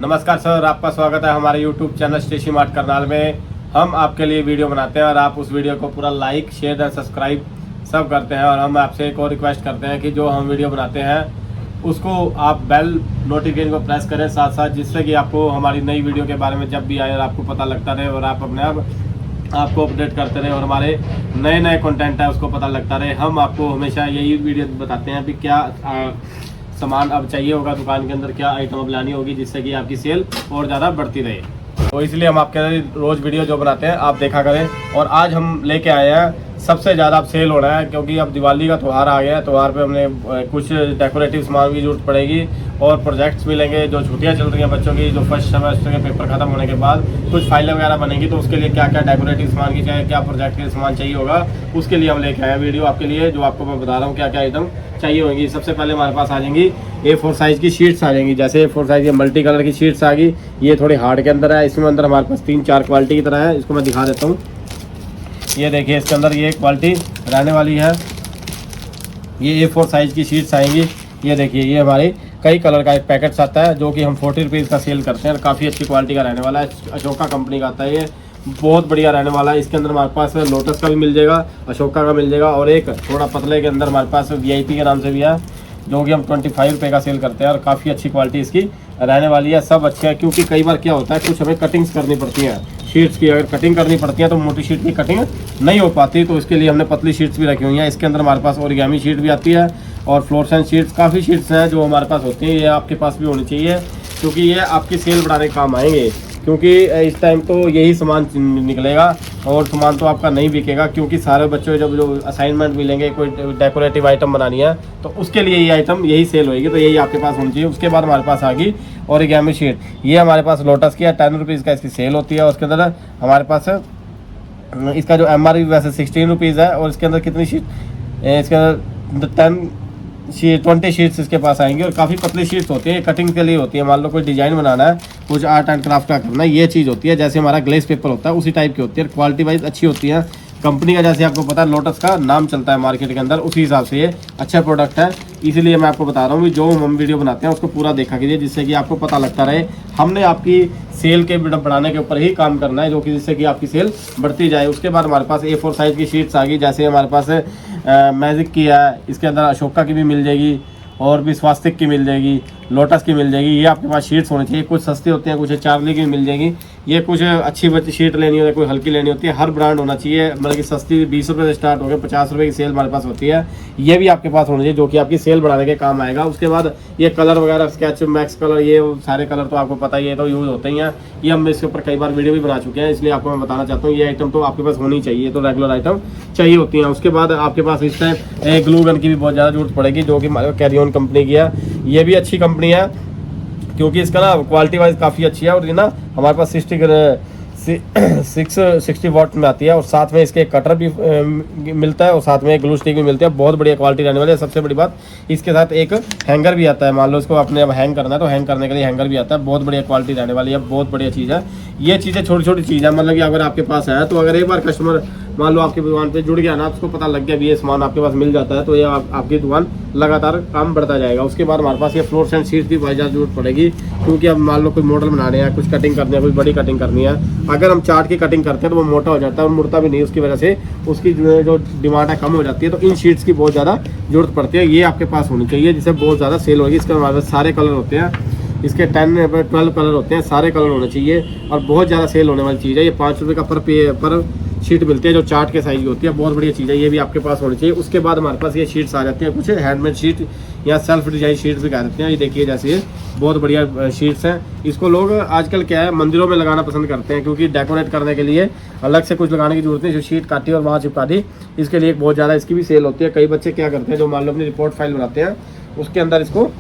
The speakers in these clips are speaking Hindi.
नमस्कार सर, आपका स्वागत है हमारे YouTube चैनल स्टेशी मार्ट करनाल में। हम आपके लिए वीडियो बनाते हैं और आप उस वीडियो को पूरा लाइक, शेयर और सब्सक्राइब सब करते हैं। और हम आपसे एक और रिक्वेस्ट करते हैं कि जो हम वीडियो बनाते हैं उसको आप बेल नोटिफिकेशन को प्रेस करें साथ साथ, जिससे कि आपको हमारी नई वीडियो के बारे में जब भी आए और आपको पता लगता रहे और आप अपने आपको अपडेट करते रहे और हमारे नए नए कंटेंट है उसको पता लगता रहे। हम आपको हमेशा यही वीडियो बताते हैं कि क्या सामान अब चाहिए होगा दुकान के अंदर, क्या आइटम अब लानी होगी जिससे कि आपकी सेल और ज़्यादा बढ़ती रहे। तो इसलिए हम आपके रोज़ वीडियो जो बनाते हैं आप देखा करें। और आज हम लेके आए हैं सबसे ज़्यादा अब सेल हो रहा है, क्योंकि अब दिवाली का त्यौहार आ गया है। त्यौहार पे हमने कुछ डेकोरेटिव सामान की जरूरत पड़ेगी और प्रोजेक्ट्स मिलेंगे। जो छुट्टियां चल रही हैं बच्चों की, जो फर्स्ट सेमेस्टर के पेपर खत्म होने के बाद कुछ फाइलें वगैरह बनेंगी, तो उसके लिए क्या क्या डेकोरेटिव सामान की चाहिए, क्या प्रोजेक्ट के सामान चाहिए होगा, उसके लिए हम लेके आए हैं वीडियो आपके लिए, जो आपको मैं बता रहा हूँ क्या क्या आइटम चाहिए होंगी। सबसे पहले हमारे पास आ जाएंगी A4 साइज़ की शीट्स आ जाएंगी। जैसे A4 साइज़ ये मल्टी कलर की शीट्स आ गई, ये थोड़ी हार्ड के अंदर है। इसमें अंदर हमारे पास 3-4 क्वालिटी की तरह है। इसको मैं दिखा देता हूँ। ये देखिए इसके अंदर ये क्वालिटी रहने वाली है। ये A4 साइज़ की शीट्स आएंगी। ये देखिए ये हमारे कई कलर का एक पैकेट्स आता है, जो कि हम 40 रुपीज़ का सेल करते हैं और काफ़ी अच्छी क्वालिटी का रहने वाला है। अशोका कंपनी का आता है, ये बहुत बढ़िया रहने वाला है। इसके अंदर हमारे पास लोटस का भी मिल जाएगा, अशोका का मिल जाएगा, और एक थोड़ा पतले के अंदर हमारे पास VIP के नाम से भी है, जो कि हम 25 रुपये का सेल करते हैं और काफ़ी अच्छी क्वालिटी इसकी रहने वाली है। सब अच्छे हैं, क्योंकि कई बार क्या होता है कुछ हमें कटिंग्स करनी पड़ती हैं शीट्स की। अगर कटिंग करनी पड़ती है तो मोटी शीट की कटिंग नहीं हो पाती, तो इसके लिए हमने पतली शीट्स भी रखी हुई हैं। इसके अंदर हमारे पास ओरिगामी शीट भी आती है और फ्लोरेसेंट शीट्स, काफ़ी शीट्स हैं जो हमारे पास होती हैं। ये आपके पास भी होनी चाहिए, क्योंकि ये आपकी सेल बढ़ाने के काम आएंगे। क्योंकि इस टाइम तो यही सामान निकलेगा और सामान तो आपका नहीं बिकेगा, क्योंकि सारे बच्चों जब जो असाइनमेंट मिलेंगे, कोई डेकोरेटिव आइटम बनानी है तो उसके लिए ये आइटम यही सेल होगी, तो यही आपके पास होनी चाहिए। उसके बाद हमारे पास आ गई ओरिगामी शीट। ये हमारे पास लोटस की है, 10 रुपीज़ का इसकी सेल होती है। और उसके अंदर हमारे पास इसका जो MRP वैसे 16 रुपीज़ है। और इसके अंदर कितनी शीट, इसके अंदर 20 शीट्स इसके पास आएंगी और काफ़ी पतली शीट्स होती है, कटिंग के लिए होती है। मान लो कोई डिज़ाइन बनाना है, कुछ आर्ट एंड क्राफ्ट का करना है, ये चीज़ होती है। जैसे हमारा ग्लेस पेपर होता है उसी टाइप की होती है, क्वालिटी वाइज अच्छी होती है। कंपनी का जैसे आपको पता है लोटस का नाम चलता है मार्केट के अंदर, उसी हिसाब से ये अच्छा प्रोडक्ट है। इसीलिए मैं आपको बता रहा हूँ कि जो हम वीडियो बनाते हैं उसको पूरा देखा कीजिए, जिससे कि आपको पता लगता रहे। हमने आपकी सेल के बढ़ाने के ऊपर ही काम करना है, जो कि जिससे कि आपकी सेल बढ़ती जाए। उसके बाद हमारे पास A4 साइज़ की शीट्स आ गई। जैसे हमारे पास मैजिक की है, इसके अंदर अशोका की भी मिल जाएगी और भी स्वास्तिक की मिल जाएगी, लोटस की मिल जाएगी। ये आपके पास शीट्स होनी चाहिए। कुछ सस्ती होती हैं, कुछ चार्ली की मिल जाएगी। ये कुछ अच्छी शीट लेनी होती है, कोई हल्की लेनी होती है। हर ब्रांड होना चाहिए, मतलब कि सस्ती 20 रुपये से स्टार्ट हो गए, 50 रुपये की सेल हमारे पास होती है। ये भी आपके पास होना चाहिए, जो कि आपकी सेल बढ़ाने के काम आएगा। उसके बाद ये कलर वगैरह, स्केच, मैक्स कलर, ये सारे कलर तो आपको पता ही है, तो यूज़ होते ही हैं। ये हम इसके ऊपर कई बार वीडियो भी बना चुके हैं, इसलिए आपको मैं बताना चाहता हूँ ये आइटम तो आपके पास होनी चाहिए, तो रेगुलर आइटम चाहिए होती हैं। उसके बाद आपके पास इस टाइम ग्लू गन की भी बहुत ज़्यादा जरूरत पड़ेगी, जो कि कैरियन कंपनी की है। ये भी अच्छी कंपनी है, क्योंकि इसका ना क्वालिटी वाइज काफ़ी अच्छी है। और ये ना हमारे पास 60 वाट में आती है, और साथ में इसके कटर भी मिलता है और साथ में एक ग्लू स्टिक भी मिलती है। बहुत बढ़िया क्वालिटी रहने वाली है। सबसे बड़ी बात, इसके साथ एक हैंगर भी आता है। मान लो इसको अपने अब हैंग करना है तो हैंग करने के लिए हैंगर भी आता है। बहुत बढ़िया क्वालिटी रहने वाली है, बहुत बढ़िया चीज़ है। ये चीज़ें छोटी छोटी चीज़ है, मतलब कि अगर आपके पास है तो अगर एक बार कस्टमर मान लो आपकी दुकान पे जुड़ गया ना, उसको पता लग गया भी ये सामान आपके पास मिल जाता है, तो ये आपकी दुकान लगातार काम बढ़ता जाएगा। उसके बाद हमारे पास ये फ्लोरेसेंट शीट्स भी बहुत ज़्यादा जरूरत पड़ेगी, क्योंकि अब मान लो कोई मॉडल बनाने हैं, कुछ कटिंग करनी है, कोई बड़ी कटिंग करनी है। अगर हम चार्ट की कटिंग करते हैं तो वो मोटा हो जाता है और मुड़ता भी नहीं, उसकी वजह से उसकी जो डिमांड है कम हो जाती है। तो इन शीट्स की बहुत ज़्यादा जरूरत पड़ती है, ये आपके पास होनी चाहिए, जिससे बहुत ज़्यादा सेल होगी। इसके हमारे पास सारे कलर होते हैं, इसके 10-12 कलर होते हैं, सारे कलर होने चाहिए और बहुत ज़्यादा सेल होने वाली चीज़ है। ये 5 रुपये का पर शीट मिलती है, जो चार्ट के साइज़ की होती है। बहुत बढ़िया चीज़ है, ये भी आपके पास होनी चाहिए। उसके बाद हमारे पास ये शीट्स आ जाती हैं, कुछ हैंडमेड शीट या सेल्फ डिजाइन शीट्स भी कह देते हैं। ये देखिए जैसे ये बहुत बढ़िया शीट्स हैं। इसको लोग आजकल क्या है मंदिरों में लगाना पसंद करते हैं, क्योंकि डेकोरेट करने के लिए अलग से कुछ लगाने की जरूरत नहीं, जो शीट काटी और वहाँ चिपका दी। इसके लिए बहुत ज़्यादा इसकी भी सेल होती है। कई बच्चे क्या करते हैं, जो मान लो अपनी रिपोर्ट फाइल बनाते हैं, उसके अंदर इसको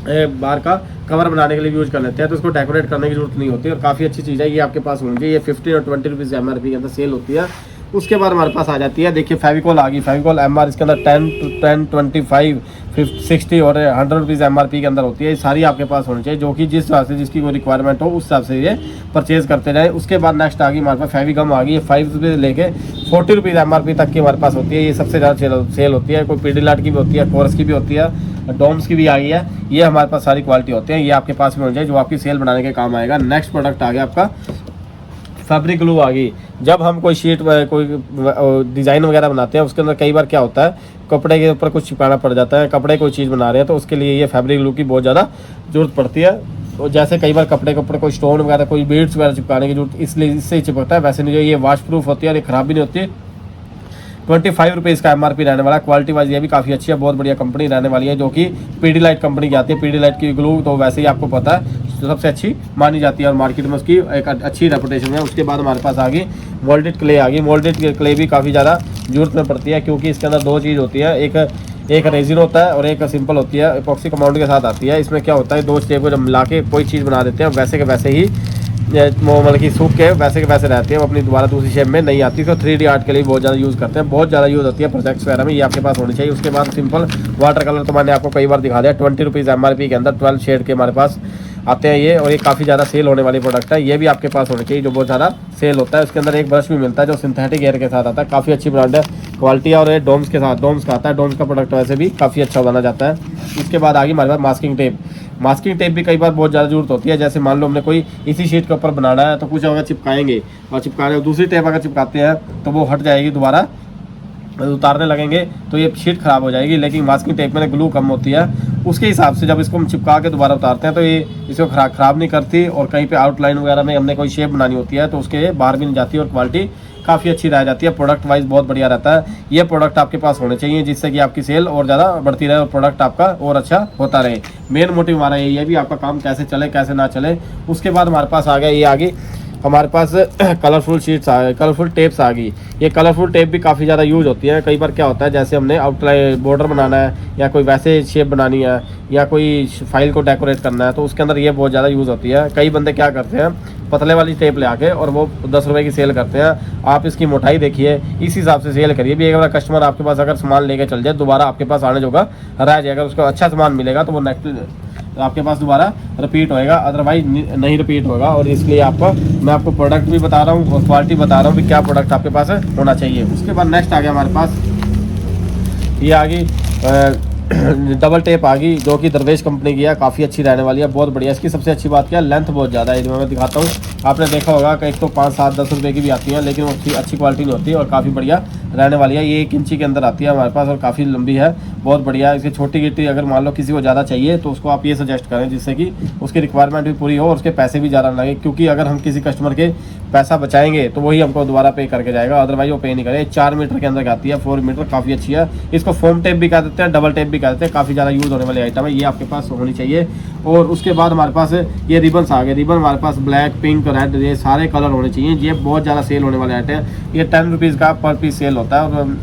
बाहर का कवर बनाने के लिए यूज कर लेते हैं, तो इसको डेकोरेट करने की जरूरत नहीं होती और काफ़ी अच्छी चीज़ है। ये आपके पास होनी चाहिए। ये 15 और 20 रुपीज़ MRP के अंदर सेल होती है। उसके बाद हमारे पास आ जाती है, देखिए फेविकॉल आ गई। फेविकॉल MR इसके अंदर 10, 25, 60 और 100 रुपीज़ MRP के अंदर होती है। ये सारी आपके पास होनी चाहिए, जो कि जिस हिसाब से जिसकी कोई रिक्वायरमेंट हो उस हिसाब से ये परचेज करते जाए। उसके बाद नेक्स्ट आ गई हमारे पास फेविगम आ गई। ये 5 रुपये लेके 40 रुपीज़ MRP तक की हमारे पास होती है। ये सबसे ज़्यादा सेल होती है। कोई पीडीलाट की भी होती है, कोरस की भी होती है, डोम्स की भी आ गई है। ये हमारे पास सारी क्वालिटी होते हैं, ये आपके पास में हो जाए जो आपकी सेल बनाने के काम आएगा। नेक्स्ट प्रोडक्ट आ गया आपका फैब्रिक ग्लू आ गई। जब हम कोई शीट कोई डिज़ाइन वगैरह बनाते हैं उसके अंदर कई बार क्या होता है कपड़े के ऊपर कुछ चिपकाना पड़ जाता है, कपड़े कोई चीज़ बना रहे हैं तो उसके लिए ये फैब्रिक ग्लू की बहुत ज़्यादा ज़रूरत पड़ती है। तो जैसे कई बार कपड़े के ऊपर कोई स्टोन वगैरह कोई बीड्स वगैरह चिपकाने की जरूरत इसलिए इससे ही चिपकता है, वैसे नहीं। ये वॉश प्रूफ होती है और ये ख़राब भी नहीं होती। 25 रुपीज़ का MRP रहने वाला है। क्वालिटी वाइज ये भी काफ़ी अच्छी है, बहुत बढ़िया कंपनी रहने वाली है जो कि पीडीलाइट कंपनी की आती है। पीडीलाइट की ग्लू तो वैसे ही आपको पता है तो सबसे अच्छी मानी जाती है और मार्केट में उसकी एक अच्छी रेपुटेशन है। उसके बाद हमारे पास आ गई मोल्डेड क्ले आ गई। मोल्डेड क्ले भी काफ़ी ज़्यादा जरूरत में पड़ती है क्योंकि इसके अंदर दो चीज़ होती है, एक रेजिन होता है और एक सिंपल होती है, एपॉक्सी कंपाउंड के साथ आती है। इसमें क्या होता है दो स्टेप को जब मिला के कोई चीज़ बना देते हैं वैसे के वैसे ही मतलब कि सूख के वैसे के वैसे रहते हैं, वो अपनी दोबारा दूसरी शेप में नहीं आती। तो 3D आर्ट के लिए बहुत ज़्यादा यूज़ करते हैं, बहुत ज़्यादा यूज़ होती है प्रोजेक्ट्स वगैरह में, ये आपके पास होनी चाहिए। उसके बाद सिंपल वाटर कलर तो मैंने आपको कई बार दिखा दिया। 20 रुपीज़ MRP के अंदर 12 शेड के हमारे पास आते हैं ये, और ये काफ़ी ज़्यादा सेल होने वाली प्रोडक्ट है। ये भी आपके पास होनी चाहिए जो बहुत ज़्यादा सेल होता है। उसके अंदर एक ब्रश भी मिलता है जो सिंथेटिक एयर के साथ आता है, काफ़ी अच्छी ब्रांड है, क्वालिटी है। और ये डोम्स के साथ, डोम्स का आता है, डोम्स का प्रोडक्ट वैसे भी काफ़ी अच्छा माना जाता है। उसके बाद आगे हमारे पास मास्किंग टेप। मास्किंग टेप भी कई बार बहुत ज़्यादा जरूरत होती है। जैसे मान लो हमने कोई इसी शीट के ऊपर बनाना है तो कुछ अगर चिपकाएंगे और चिपकाने दूसरी टेप अगर चिपकाते हैं तो वो हट जाएगी, दोबारा उतारने लगेंगे तो ये शीट खराब हो जाएगी। लेकिन मास्किंग टेप में ग्लू कम होती है, उसके हिसाब से जब इसको हम चिपका के दोबारा उतारते हैं तो ये इसको खराब नहीं करती। और कहीं पे आउटलाइन वगैरह में हमने कोई शेप बनानी होती है तो उसके बाहर भी नहीं जाती और क्वालिटी काफ़ी अच्छी रह जाती है। प्रोडक्ट वाइज बहुत बढ़िया रहता है। ये प्रोडक्ट आपके पास होने चाहिए जिससे कि आपकी सेल और ज़्यादा बढ़ती रहे और प्रोडक्ट आपका और अच्छा होता रहे। मेन मोटिव हमारा यही है भी आपका काम कैसे चले कैसे ना चले। उसके बाद हमारे पास आ गया ये आगे हमारे पास कलरफुल शीट्स आ गए, कलरफुल टेप्स आ गई। ये कलरफुल टेप भी काफ़ी ज़्यादा यूज होती है। कई बार क्या होता है जैसे हमने आउटलाइन बॉर्डर बनाना है या कोई वैसे शेप बनानी है या कोई फाइल को डेकोरेट करना है तो उसके अंदर ये बहुत ज़्यादा यूज़ होती है। कई बंदे क्या करते हैं पतले वाली टेप ले आके और वो 10 रुपये की सेल करते हैं। आप इसकी मोटाई देखिए, इस हिसाब से सेल करिए भी। एक बार कस्टमर आपके पास अगर सामान लेके चल जाए दोबारा आपके पास आने जोगा रह जाएगा, उसको अच्छा सामान मिलेगा तो वो नेक्स्ट आपके पास दोबारा रिपीट होएगा, अदरवाइज नहीं रिपीट होगा। और इसलिए आपको मैं आपको प्रोडक्ट भी बता रहा हूँ और क्वालिटी बता रहा हूँ कि क्या प्रोडक्ट आपके पास होना चाहिए। उसके बाद नेक्स्ट आ गया हमारे पास ये आ गई डबल टेप आ गई जो कि दरवेश कंपनी की है, काफ़ी अच्छी रहने वाली है, बहुत बढ़िया। इसकी सबसे अच्छी बात क्या है, लेंथ बहुत ज़्यादा है। जो मैं दिखाता हूँ, आपने देखा होगा कि एक तो 5, 7, 10 रुपये की भी आती है लेकिन वो अच्छी क्वालिटी नहीं होती है और काफ़ी बढ़िया रहने वाली है। ये 1 इंची के अंदर आती है हमारे पास और काफ़ी लंबी है, बहुत बढ़िया है। इसकी छोटी गिट्टी अगर मान लो किसी को ज़्यादा चाहिए तो उसको आप ये सजेस्ट करें जिससे कि उसकी रिक्वायरमेंट भी पूरी हो और उसके पैसे भी ज़्यादा लगे। क्योंकि अगर हम किसी कस्टमर के पैसा बचाएंगे तो वही हमको दोबारा पे करके जाएगा, अदरवाइज वो पे नहीं करे। 4 मीटर के अंदर आती है, 4 मीटर, काफ़ी अच्छी है। इसको फोम टेप भी कह देते हैं, डबल टेप भी कह देते हैं, काफ़ी ज़्यादा यूज़ होने वाली आइटम है, ये आपके पास होनी चाहिए। और उसके बाद हमारे पास ये रिबन्स आ गए। रिबन हमारे पास ब्लैक, पिंक, रेड, ये सारे कलर होने चाहिए। ये बहुत ज़्यादा सेल होने वाले आइटम है। ये 10 रुपीज़ का पर पीस सेल होता है और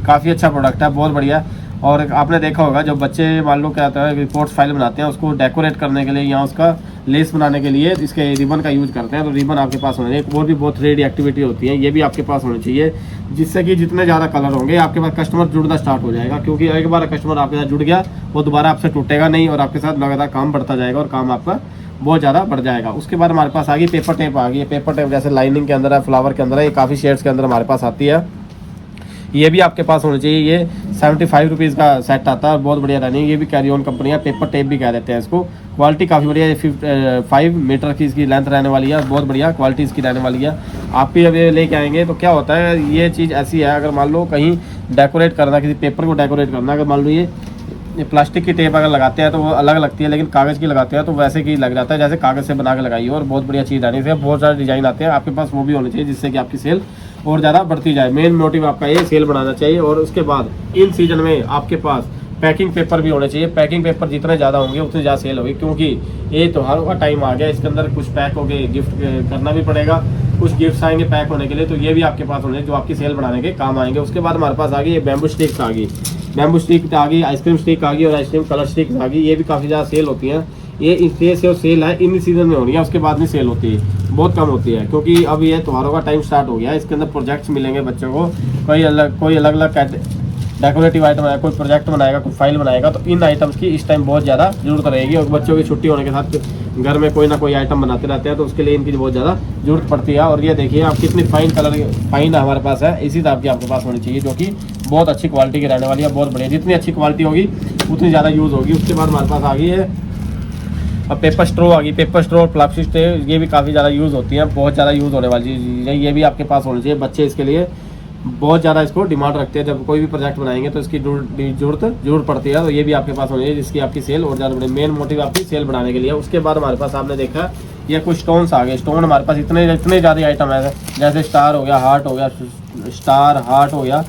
काफ़ी अच्छा प्रोडक्ट है, बहुत बढ़िया। और आपने देखा होगा जब बच्चे मान लो क्या होता है रिपोर्ट फाइल बनाते हैं उसको डेकोरेट करने के लिए या उसका लेस बनाने के लिए इसके रिबन का यूज़ करते हैं। तो रिबन आपके पास होने चाहिए। और भी बहुत 3D एक्टिविटी होती है, ये भी आपके पास होनी चाहिए जिससे कि जितने ज़्यादा कलर होंगे आपके पास कस्टमर जुड़ना स्टार्ट हो जाएगा। क्योंकि एक बार कस्टमर आपके साथ जुड़ गया वो दोबारा आपसे टूटेगा नहीं और आपके साथ लगातार काम बढ़ता जाएगा और काम आपका बहुत ज़्यादा बढ़ जाएगा। उसके बाद हमारे पास आ गई पेपर टेप आ गई। पेपर टेप जैसे लाइनिंग के अंदर है, फ्लावर के अंदर है, ये काफ़ी शेड्स के अंदर हमारे पास आती है। ये भी आपके पास होनी चाहिए। ये 75 रुपीज़ का सेट आता है, बहुत बढ़िया रहनी है। ये भी कैरी ऑन कंपनी है, पेपर टेप भी कह देते हैं इसको। क्वालिटी काफ़ी बढ़िया है, 5 मीटर की इसकी लेंथ रहने वाली है, बहुत बढ़िया क्वालिटी इसकी रहने वाली है। आप भी अभी लेके आएंगे तो क्या होता है ये चीज़ ऐसी है, अगर मान लो कहीं डेकोरेट करना, किसी पेपर को डेकोरेट करना, अगर मान लो ये प्लास्टिक की टेप अगर लगाते हैं तो वो अलग लगती है, लेकिन कागज़ की लगाते हैं तो वैसे की लग जाता है जैसे कागज़ से बना के लगाई हो। और बहुत बढ़िया चीज़ रहनी चाहिए, बहुत सारे डिज़ाइन आते हैं आपके पास, वो भी होने चाहिए जिससे कि आपकी सेल और ज़्यादा बढ़ती जाए। मेन मोटिव आपका ये सेल बनाना चाहिए। और उसके बाद इन सीजन में आपके पास पैकिंग पेपर भी होने चाहिए। पैकिंग पेपर जितने ज़्यादा होंगे उतनी ज़्यादा सेल होगी, क्योंकि ये त्योहारों का टाइम आ गया, इसके अंदर कुछ पैक हो गए, गिफ्ट करना भी पड़ेगा, कुछ गिफ्ट्स आएंगे पैक होने के लिए, तो ये भी आपके पास होने जो आपकी सेल बढ़ाने के काम आएंगे। उसके बाद हमारे पास आ गई ये बैम्बू स्टिक्स आ गई, बैम्बू स्टिक आ गई, आइसक्रीम स्टिक आ गई और आइसक्रीम कलर स्टिक्स आ गई। ये भी काफ़ी ज़्यादा सेल होती हैं। ये इसलिए से सेल है इन सीजन में हो रही है, उसके बाद नहीं सेल होती है, बहुत कम होती है, क्योंकि अब ये त्योहारों का टाइम स्टार्ट हो गया है। इसके अंदर प्रोजेक्ट्स मिलेंगे बच्चों को, कोई अलग अलग डेकोरेटिव आइटम है, कोई प्रोजेक्ट बनाएगा, कोई फाइल बनाएगा, तो इन आइटम्स की इस टाइम बहुत ज़्यादा जरूरत रहेगी। और बच्चों की छुट्टी होने के साथ घर में कोई ना कोई आइटम बनाते रहते हैं तो उसके लिए इनकी बहुत ज़्यादा जरूरत पड़ती है। और ये देखिए आप कितनी फाइन हमारे पास है, इसी टाइप की आपके पास होनी चाहिए, जो कि बहुत अच्छी क्वालिटी की रहने वाली है, बहुत बढ़िया। जितनी अच्छी क्वालिटी होगी उतनी ज़्यादा यूज़ होगी। उसके बाद हमारे पास आ गई है अब पेपर स्ट्रो आ गई। पेपर स्ट्रो और प्लास्टिक स्ट्रे ये भी काफ़ी ज़्यादा यूज़ होती हैं, बहुत ज़्यादा यूज़ होने वाली चीज़ है। ये भी आपके पास होनी चाहिए। बच्चे इसके लिए बहुत ज़्यादा इसको डिमांड रखते हैं। जब कोई भी प्रोजेक्ट बनाएंगे तो इसकी जरूरत पड़ती है। तो ये भी आपके पास होनी चाहिए जिसकी आपकी सेल और ज़्यादा बढ़े। मेन मोटिव आपकी सेल बढ़ाने के लिए। उसके बाद हमारे पास आपने देखा ये कुछ स्टोन्स आ गए। स्टोन हमारे पास इतने ज़्यादा आइटम है, जैसे स्टार हो गया, हार्ट हो गया, स्टार हार्ट हो गया,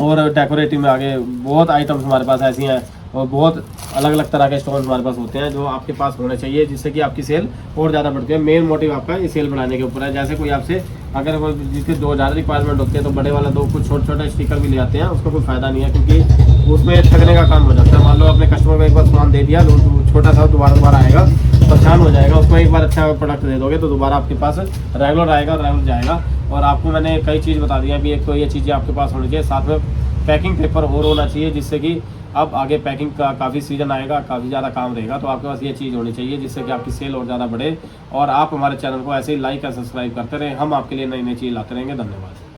और डेकोरेटिव में आगे बहुत आइटम्स हमारे पास ऐसी हैं, और बहुत अलग अलग तरह के स्टोन्स हमारे पास होते हैं जो आपके पास होने चाहिए जिससे कि आपकी सेल और ज़्यादा बढ़ती है। मेन मोटिव आपका ये सेल बढ़ाने के ऊपर है। जैसे कोई आपसे अगर वो जिसके 2000 रिक्वायरमेंट होती है तो बड़े वाला 2 कुछ छोटे छोटे स्टिकर भी ले आते हैं, उसका कोई फ़ायदा नहीं है क्योंकि उसमें ठगने का काम हो जाता है। मान लो अपने कस्टमर को एक बार सामान दे दिया, छोटा सा दोबारा आएगा, परेशान हो जाएगा। उसको एक बार अच्छा प्रोडक्ट दे दोगे तो दोबारा आपके पास रेगुलर आएगा, रेगुलर जाएगा। और आपको मैंने कई चीज़ बता दी है अभी। एक तो ये चीज़ें आपके पास होनी चाहिए, साथ में पैकिंग पेपर और होना चाहिए जिससे कि अब आगे पैकिंग का काफ़ी सीजन आएगा, काफ़ी ज़्यादा काम रहेगा। तो आपके पास ये चीज़ होनी चाहिए जिससे कि आपकी सेल और ज़्यादा बढ़े। और आप हमारे चैनल को ऐसे ही लाइक और सब्सक्राइब करते रहें। हम आपके लिए नई नई चीज़ लाते रहेंगे। धन्यवाद।